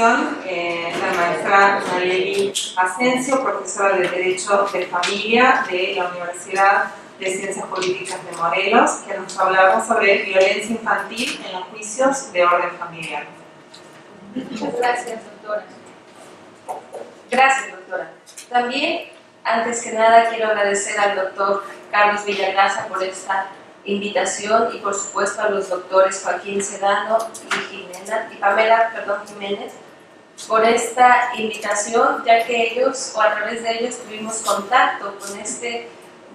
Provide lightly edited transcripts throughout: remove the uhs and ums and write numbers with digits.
presentación la maestra Nayeli Asensio, profesora de Derecho de Familia de la Universidad de Ciencias Políticas de Morelos, que nos hablará sobre violencia infantil en los juicios de orden familiar. Muchas gracias, doctora. Gracias, doctora. También, antes que nada, quiero agradecer al doctor Carlos Villagrasa por esta invitación y, por supuesto, a los doctores Joaquín Sedano y Pamela Jiménez por esta invitación, ya que ellos, o a través de ellos, tuvimos contacto con este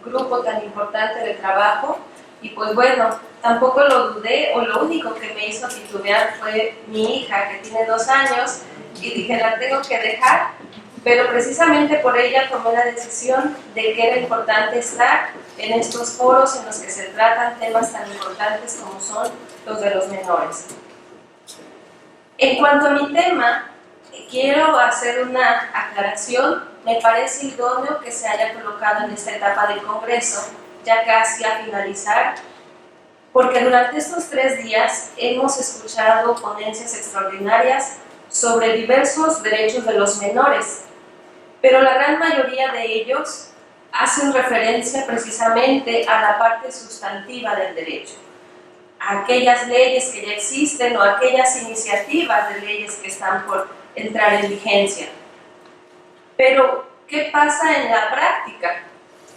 grupo tan importante de trabajo. Y pues bueno, tampoco lo dudé, o lo único que me hizo titubear fue mi hija, que tiene 2 años, y dije, la tengo que dejar, pero precisamente por ella tomé la decisión de que era importante estar en estos foros en los que se tratan temas tan importantes como son los de los menores. En cuanto a mi tema, quiero hacer una aclaración. Me parece idóneo que se haya colocado en esta etapa del Congreso, ya casi a finalizar, porque durante estos 3 días hemos escuchado ponencias extraordinarias sobre diversos derechos de los menores, pero la gran mayoría de ellos hacen referencia precisamente a la parte sustantiva del derecho, a aquellas leyes que ya existen o aquellas iniciativas de leyes que están por entrar en vigencia. Pero, ¿qué pasa en la práctica?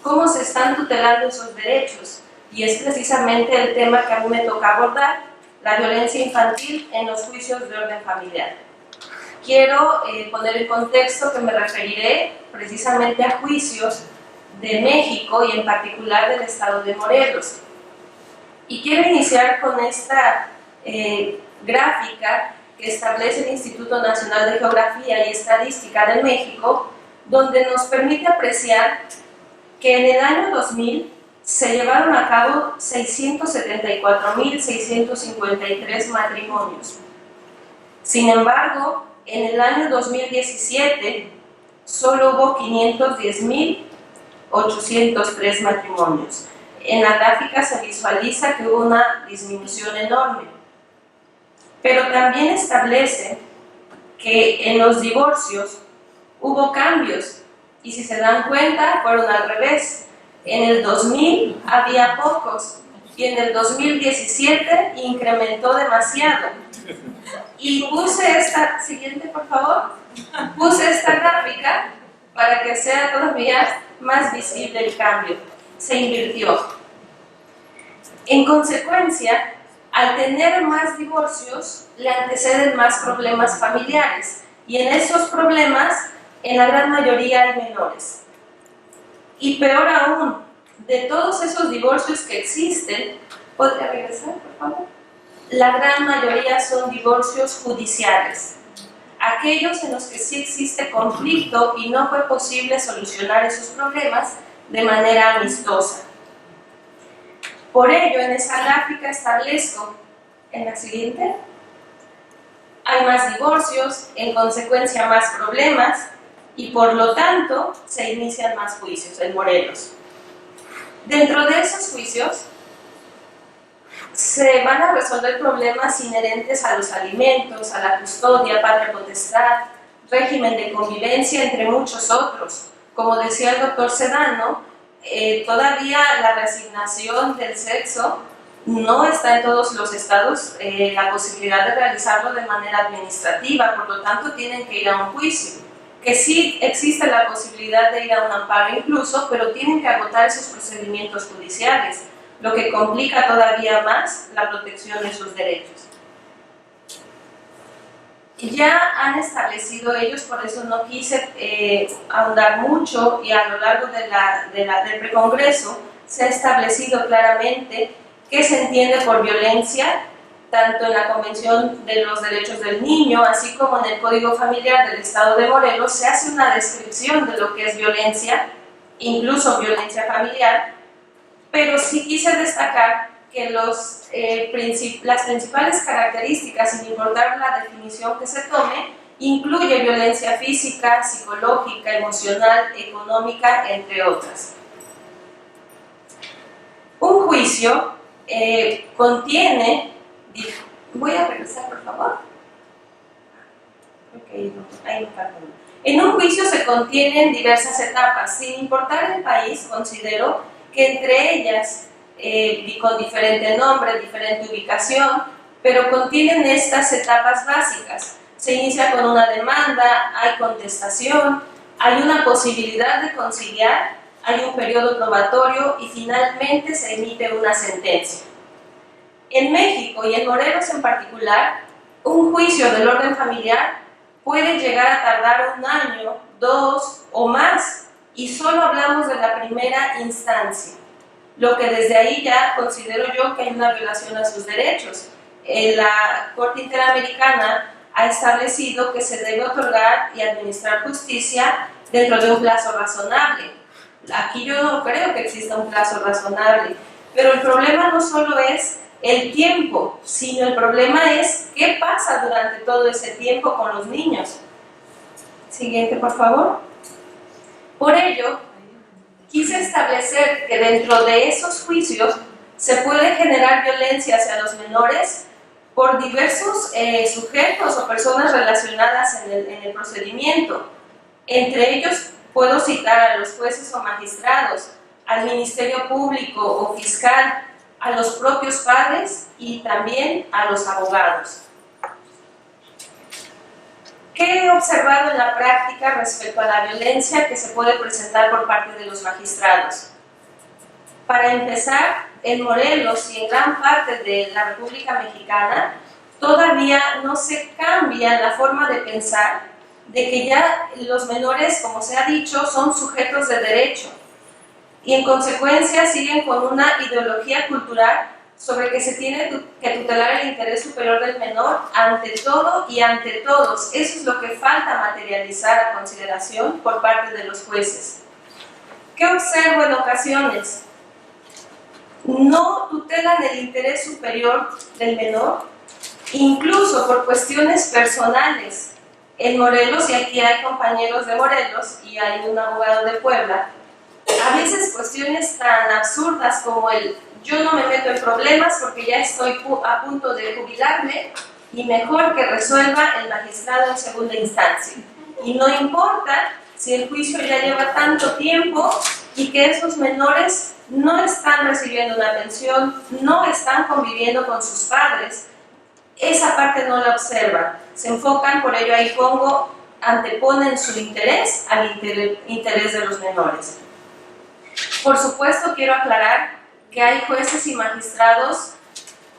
¿Cómo se están tutelando esos derechos? Y es precisamente el tema que a mí me toca abordar, la violencia infantil en los juicios de orden familiar. Quiero poner en contexto que me referiré precisamente a juicios de México y en particular del estado de Morelos. Y quiero iniciar con esta gráfica que establece el Instituto Nacional de Geografía y Estadística de México, donde nos permite apreciar que en el año 2000 se llevaron a cabo 674.653 matrimonios. Sin embargo, en el año 2017 solo hubo 510.803 matrimonios. En la gráfica se visualiza que hubo una disminución enorme. Pero también establece que en los divorcios hubo cambios, y si se dan cuenta, fueron al revés. En el 2000 había pocos, y en el 2017 incrementó demasiado. Y puse esta, siguiente por favor, puse esta gráfica para que sea todavía más visible el cambio. Se invirtió. En consecuencia, al tener más divorcios, le anteceden más problemas familiares, y en esos problemas, en la gran mayoría hay menores. Y peor aún, de todos esos divorcios que existen, ¿podría regresar, por favor? La gran mayoría son divorcios judiciales, aquellos en los que sí existe conflicto y no fue posible solucionar esos problemas de manera amistosa. Por ello, en esa gráfica establezco, en la siguiente, hay más divorcios, en consecuencia más problemas, y por lo tanto se inician más juicios en Morelos. Dentro de esos juicios se van a resolver problemas inherentes a los alimentos, a la custodia, patria potestad, régimen de convivencia, entre muchos otros. Como decía el doctor Sedano, todavía la reasignación del sexo no está en todos los estados la posibilidad de realizarlo de manera administrativa, por lo tanto tienen que ir a un juicio, que sí existe la posibilidad de ir a un amparo incluso, pero tienen que agotar esos procedimientos judiciales, lo que complica todavía más la protección de sus derechos. Ya han establecido ellos, por eso no quise ahondar mucho, y a lo largo del precongreso se ha establecido claramente qué se entiende por violencia, tanto en la Convención de los Derechos del Niño, así como en el Código Familiar del Estado de Morelos. Se hace una descripción de lo que es violencia, incluso violencia familiar, pero sí quise destacar que las principales características, sin importar la definición que se tome, incluye violencia física, psicológica, emocional, económica, entre otras. Un juicio contiene, voy a regresar por favor, En un juicio se contienen diversas etapas, sin importar el país. Considero que entre ellas, y con diferente nombre, diferente ubicación, pero contienen estas etapas básicas. Se inicia con una demanda, hay contestación, hay una posibilidad de conciliar, hay un periodo probatorio y finalmente se emite una sentencia. En México y en Morelos en particular, un juicio del orden familiar puede llegar a tardar 1 año, 2 o más, y solo hablamos de la primera instancia, lo que desde ahí ya considero yo que hay una violación a sus derechos. La Corte Interamericana ha establecido que se debe otorgar y administrar justicia dentro de un plazo razonable. Aquí yo no creo que exista un plazo razonable, pero el problema no solo es el tiempo, sino el problema es qué pasa durante todo ese tiempo con los niños. Siguiente, por favor. Por ello, quise establecer que dentro de esos juicios se puede generar violencia hacia los menores por diversos sujetos o personas relacionadas en el procedimiento. Entre ellos puedo citar a los jueces o magistrados, al Ministerio Público o fiscal, a los propios padres y también a los abogados. ¿Qué he observado en la práctica respecto a la violencia que se puede presentar por parte de los magistrados? Para empezar, en Morelos y en gran parte de la República Mexicana, todavía no se cambia la forma de pensar de que ya los menores, como se ha dicho, son sujetos de derecho, y en consecuencia siguen con una ideología cultural sobre que se tiene que tutelar el interés superior del menor ante todo y ante todos. Eso es lo que falta materializar a consideración por parte de los jueces. ¿Qué observo en ocasiones? No tutelan el interés superior del menor, incluso por cuestiones personales. En Morelos, y aquí hay compañeros de Morelos y hay un abogado de Puebla, a veces cuestiones tan absurdas como el yo no me meto en problemas porque ya estoy a punto de jubilarme y mejor que resuelva el magistrado en segunda instancia. Y no importa si el juicio ya lleva tanto tiempo y que esos menores no están recibiendo una pensión, no están conviviendo con sus padres. Esa parte no la observan. Se enfocan, por ello ahí anteponen su interés al interés de los menores. Por supuesto, quiero aclarar que hay jueces y magistrados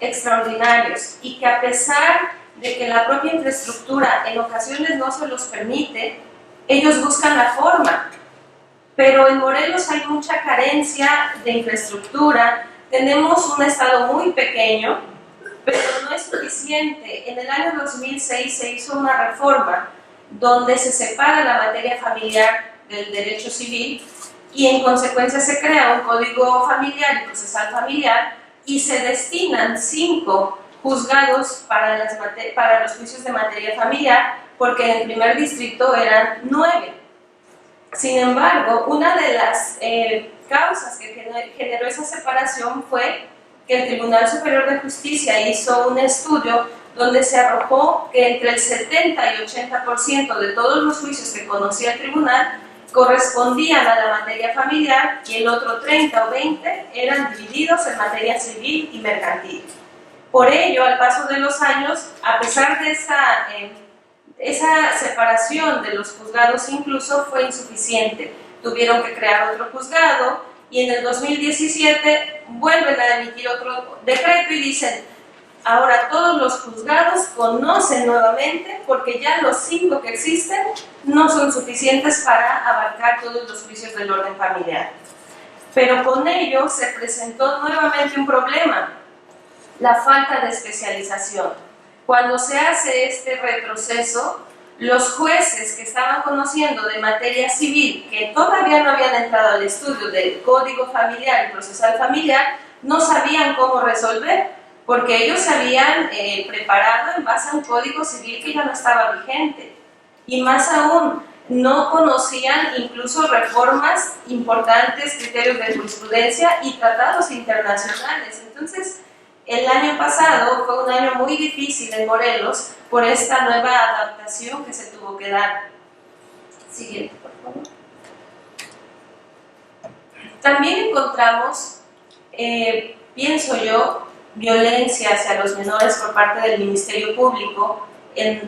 extraordinarios y que a pesar de que la propia infraestructura en ocasiones no se los permite, ellos buscan la forma. Pero en Morelos hay mucha carencia de infraestructura, tenemos un estado muy pequeño, pero no es suficiente. En el año 2006 se hizo una reforma donde se separa la materia familiar del derecho civil y en consecuencia se crea un código familiar y procesal familiar y se destinan 5 juzgados para los juicios de materia familiar, porque en el primer distrito eran 9. Sin embargo, una de las causas que generó esa separación fue que el Tribunal Superior de Justicia hizo un estudio donde se arrojó que entre el 70 y 80% de todos los juicios que conocía el tribunal correspondían a la materia familiar y el otro 30 o 20 eran divididos en materia civil y mercantil. Por ello, al paso de los años, a pesar de esa separación de los juzgados incluso fue insuficiente. Tuvieron que crear otro juzgado y en el 2017 vuelven a emitir otro decreto y dicen: ahora todos los juzgados conocen nuevamente porque ya los 5 que existen no son suficientes para abarcar todos los juicios del orden familiar. Pero con ello se presentó nuevamente un problema: la falta de especialización. Cuando se hace este retroceso, los jueces que estaban conociendo de materia civil, que todavía no habían entrado al estudio del Código Familiar y Procesal Familiar, no sabían cómo resolver, porque ellos se habían preparado en base a un Código Civil que ya no estaba vigente. Y más aún, no conocían incluso reformas importantes, criterios de jurisprudencia y tratados internacionales. Entonces, El año pasado fue un año muy difícil en Morelos por esta nueva adaptación que se tuvo que dar. Siguiente, por favor. También encontramos, pienso yo, violencia hacia los menores por parte del Ministerio Público.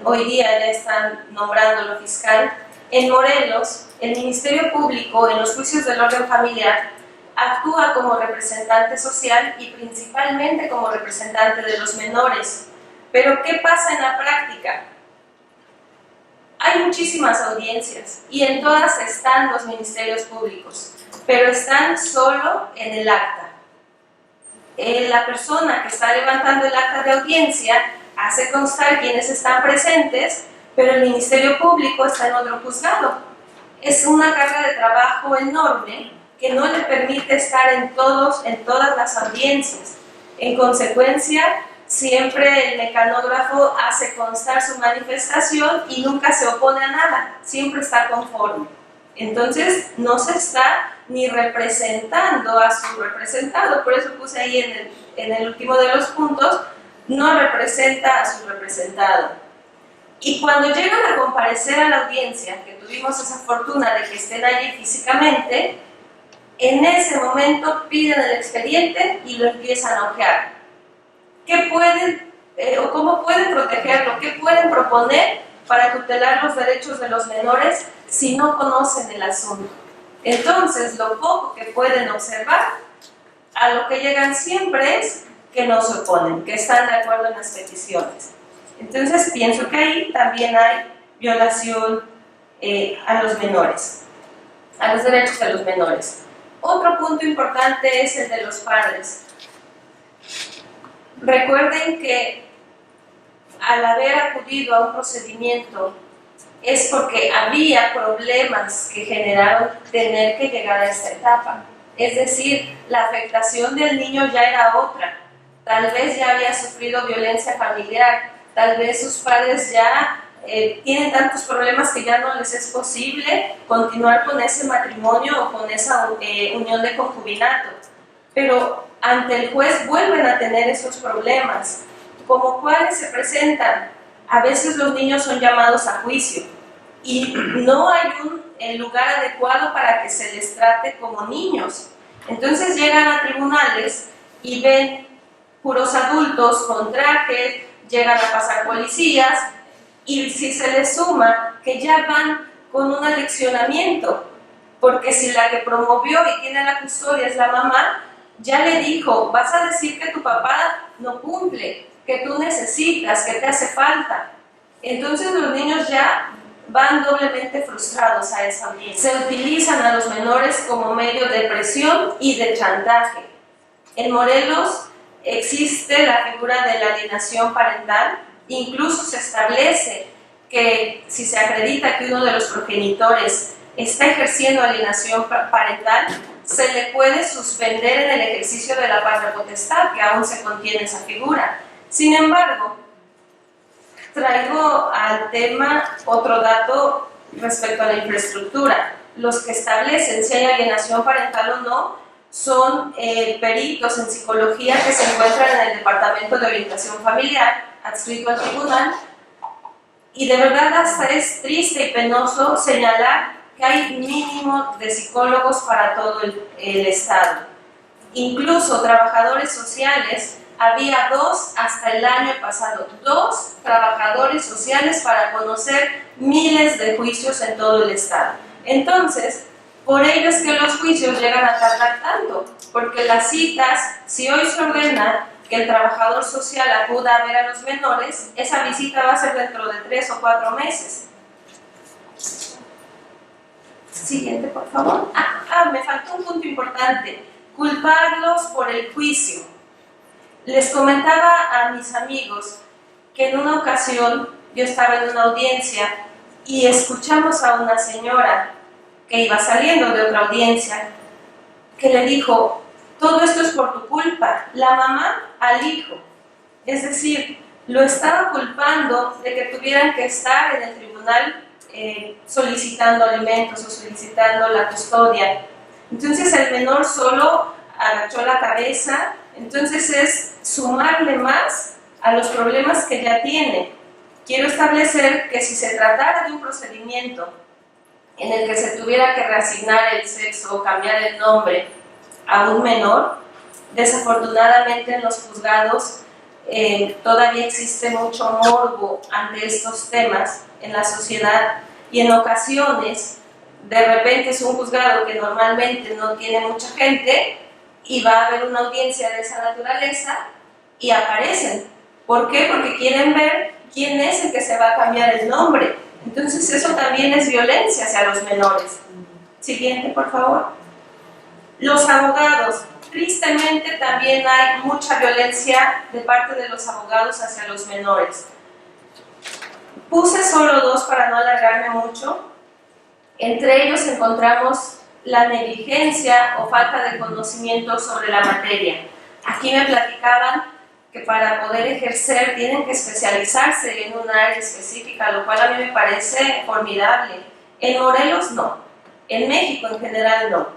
Hoy día ya están nombrándolo fiscal. En Morelos, el Ministerio Público, en los juicios del orden familiar, actúa como representante social y principalmente como representante de los menores. Pero ¿qué pasa en la práctica? Hay muchísimas audiencias y en todas están los ministerios públicos, pero están solo en el acta. La persona que está levantando el acta de audiencia hace constar quienes están presentes, pero el Ministerio Público está en otro juzgado. Es una carga de trabajo enorme que no le permite estar en todas las audiencias. En consecuencia, siempre el mecanógrafo hace constar su manifestación y nunca se opone a nada, siempre está conforme. Entonces, no se está ni representando a su representado, por eso puse ahí en el último de los puntos, no representa a su representado. Y cuando llegan a comparecer a la audiencia, que tuvimos esa fortuna de que estén allí físicamente, en ese momento piden el expediente y lo empiezan a hojear. ¿Qué pueden o cómo pueden protegerlo? ¿Qué pueden proponer para tutelar los derechos de los menores si no conocen el asunto? Entonces, lo poco que pueden observar, a lo que llegan siempre es que no se oponen, que están de acuerdo en las peticiones. Entonces, pienso que ahí también hay violación a los menores, a los derechos de los menores. Otro punto importante es el de los padres. Recuerden que al haber acudido a un procedimiento es porque había problemas que generaron tener que llegar a esta etapa. Es decir, la afectación del niño ya era otra. Tal vez ya había sufrido violencia familiar, tal vez sus padres ya tienen tantos problemas que ya no les es posible continuar con ese matrimonio o con esa unión de concubinato. Pero ante el juez vuelven a tener esos problemas, como cuáles se presentan. A veces los niños son llamados a juicio y no hay un lugar adecuado para que se les trate como niños. Entonces llegan a tribunales y ven puros adultos con trajes, llegan a pasar policías, y si se les suma que ya van con un aleccionamiento, porque si la que promovió y tiene la custodia es la mamá, ya le dijo, vas a decir que tu papá no cumple, que tú necesitas, que te hace falta. Entonces los niños ya van doblemente frustrados a esa audiencia. Se utilizan a los menores como medio de presión y de chantaje. En Morelos existe la figura de la alienación parental. Incluso se establece que si se acredita que uno de los progenitores está ejerciendo alienación parental, se le puede suspender en el ejercicio de la patria potestad, que aún se contiene esa figura. Sin embargo, traigo al tema otro dato respecto a la infraestructura. Los que establecen si hay alienación parental o no son peritos en psicología que se encuentran en el Departamento de Orientación Familiar, adscrito al tribunal, y de verdad hasta es triste y penoso señalar que hay mínimo de psicólogos para todo el estado. Incluso trabajadores sociales, había 2 hasta el año pasado, 2 trabajadores sociales para conocer miles de juicios en todo el estado. Entonces, por ello es que los juicios llegan a tardar tanto, porque las citas, si hoy se ordena que el trabajador social acuda a ver a los menores, esa visita va a ser dentro de 3 o 4 meses. Siguiente, por favor. Me faltó un punto importante, culparlos por el juicio. Les comentaba a mis amigos que en una ocasión yo estaba en una audiencia y escuchamos a una señora que iba saliendo de otra audiencia que le dijo, todo esto es por tu culpa, la mamá al hijo. Es decir, lo estaba culpando de que tuvieran que estar en el tribunal solicitando alimentos o solicitando la custodia. Entonces el menor solo agachó la cabeza, Entonces es sumarle más a los problemas que ya tiene. Quiero establecer que si se tratara de un procedimiento en el que se tuviera que reasignar el sexo o cambiar el nombre a un menor, desafortunadamente en los juzgados todavía existe mucho morbo ante estos temas en la sociedad y en ocasiones de repente es un juzgado que normalmente no tiene mucha gente y va a haber una audiencia de esa naturaleza y aparecen. ¿Por qué? Porque quieren ver quién es el que se va a cambiar el nombre. Entonces eso también es violencia hacia los menores. Siguiente, por favor. Los abogados. Tristemente también hay mucha violencia de parte de los abogados hacia los menores. Puse solo dos para no alargarme mucho. Entre ellos encontramos la negligencia o falta de conocimiento sobre la materia. Aquí me platicaban que para poder ejercer tienen que especializarse en un área específica, lo cual a mí me parece formidable. En Morelos no, en México en general no.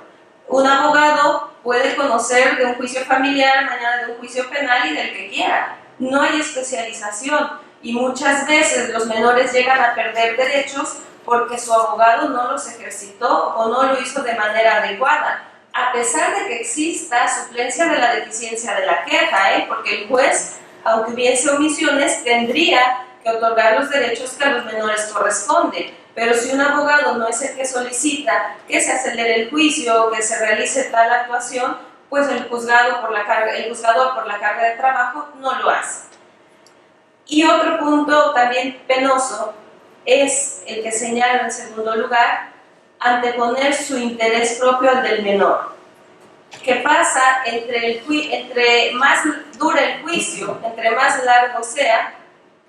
Un abogado puede conocer de un juicio familiar, mañana de un juicio penal y del que quiera. No hay especialización y muchas veces los menores llegan a perder derechos porque su abogado no los ejercitó o no lo hizo de manera adecuada, a pesar de que exista suplencia de la deficiencia de la queja, porque el juez, aunque hubiese omisiones, tendría que otorgar los derechos que a los menores corresponden. Pero si un abogado no es el que solicita que se acelere el juicio o que se realice tal actuación, pues el juzgador por la carga de trabajo no lo hace. Y otro punto también penoso es el que señala en segundo lugar, anteponer su interés propio al del menor. ¿Qué pasa? Entre más dura el juicio, entre más largo sea,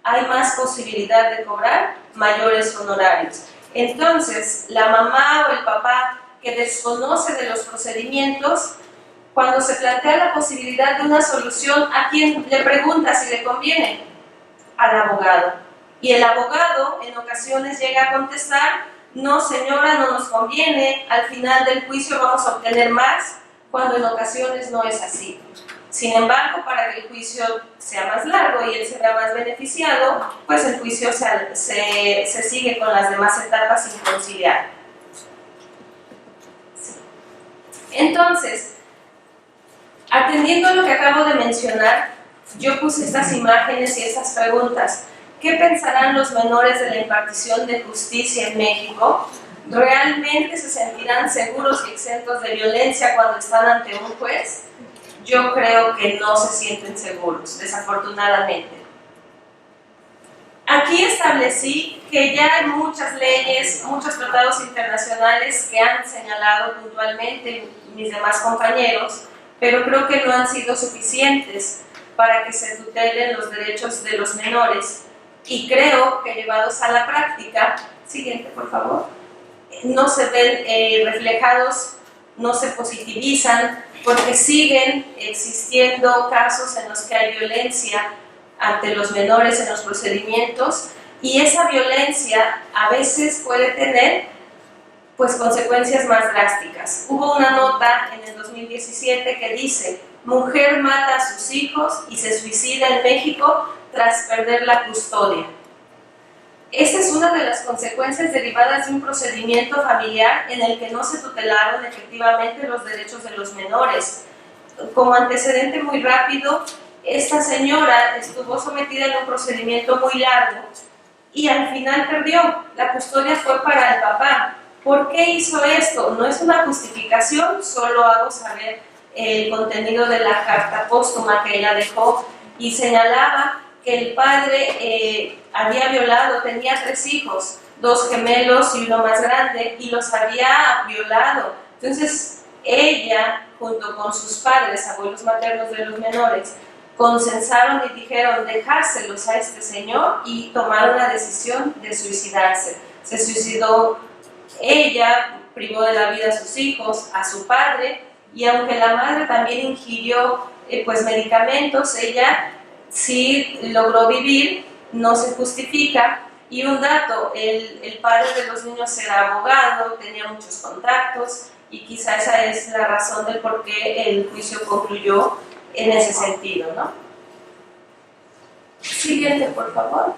hay más posibilidad de cobrar mayores honorarios. Entonces, la mamá o el papá que desconoce de los procedimientos, cuando se plantea la posibilidad de una solución, ¿a quién le pregunta si le conviene? Al abogado. Y el abogado en ocasiones llega a contestar, no señora, no nos conviene, al final del juicio vamos a obtener más, cuando en ocasiones no es así. Sin embargo, para que el juicio sea más largo y él se vea más beneficiado, pues el juicio se sigue con las demás etapas sin conciliar. Entonces, atendiendo a lo que acabo de mencionar, yo puse estas imágenes y estas preguntas. ¿Qué pensarán los menores de la impartición de justicia en México? ¿Realmente se sentirán seguros y exentos de violencia cuando están ante un juez? Yo creo que no se sienten seguros, desafortunadamente. Aquí establecí que ya hay muchas leyes, muchos tratados internacionales que han señalado puntualmente mis demás compañeros, pero creo que no han sido suficientes para que se tutelen los derechos de los menores. Y creo que llevados a la práctica, siguiente por favor, no se ven reflejados, no se positivizan, porque siguen existiendo casos en los que hay violencia ante los menores en los procedimientos y esa violencia a veces puede tener pues consecuencias más drásticas. Hubo una nota en el 2017 que dice: mujer mata a sus hijos y se suicida en México tras perder la custodia. Esta es una de las consecuencias derivadas de un procedimiento familiar en el que no se tutelaron efectivamente los derechos de los menores. Como antecedente muy rápido, esta señora estuvo sometida en un procedimiento muy largo y al final perdió. La custodia fue para el papá. ¿Por qué hizo esto? No es una justificación, solo hago saber el contenido de la carta póstuma que ella dejó y señalaba que el padre había violado, tenía 3 hijos, 2 gemelos y uno más grande, y los había violado. Entonces ella, junto con sus padres, abuelos maternos de los menores, consensaron y dijeron dejárselos a este señor y tomaron la decisión de suicidarse. Se suicidó ella, privó de la vida a sus hijos, a su padre, y aunque la madre también ingirió pues medicamentos, ella sí logró vivir, no se justifica. Y un dato, el padre de los niños era abogado, tenía muchos contactos y quizá esa es la razón del por qué el juicio concluyó en ese sentido, ¿no? Siguiente, por favor.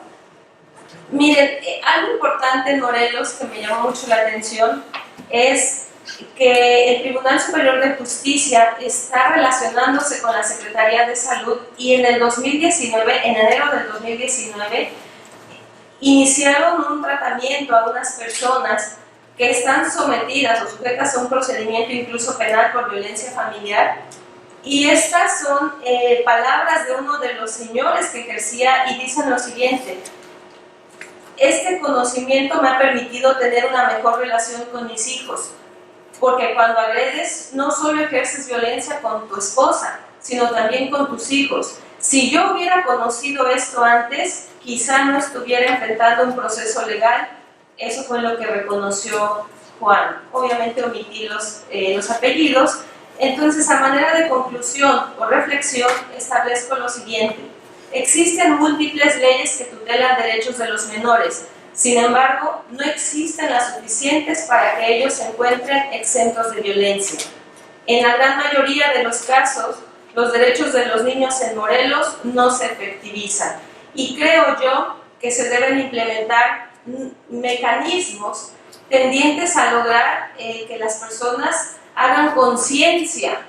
Miren, algo importante en Morelos que me llamó mucho la atención es que el Tribunal Superior de Justicia está relacionándose con la Secretaría de Salud y en el 2019, en enero del 2019, iniciaron un tratamiento a unas personas que están sometidas o sujetas a un procedimiento incluso penal por violencia familiar. Y estas son palabras de uno de los señores que ejercía y dicen lo siguiente: este conocimiento me ha permitido tener una mejor relación con mis hijos, porque cuando agredes no solo ejerces violencia con tu esposa, sino también con tus hijos. Si yo hubiera conocido esto antes, quizá no estuviera enfrentando un proceso legal. Eso fue lo que reconoció Juan. Obviamente omití los apellidos. Entonces, a manera de conclusión o reflexión, establezco lo siguiente. Existen múltiples leyes que tutelan derechos de los menores. Sin embargo, no existen las suficientes para que ellos se encuentren exentos de violencia. En la gran mayoría de los casos, los derechos de los niños en Morelos no se efectivizan. Y creo yo que se deben implementar mecanismos tendientes a lograr que las personas hagan conciencia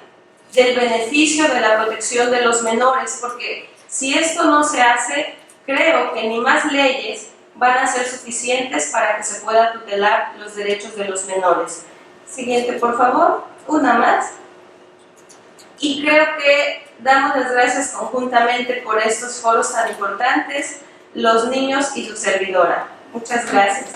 del beneficio de la protección de los menores, porque si esto no se hace, creo que ni más leyes van a ser suficientes para que se pueda tutelar los derechos de los menores. Siguiente, por favor, una más. Y creo que damos las gracias conjuntamente por estos foros tan importantes, los niños y su servidora. Muchas gracias.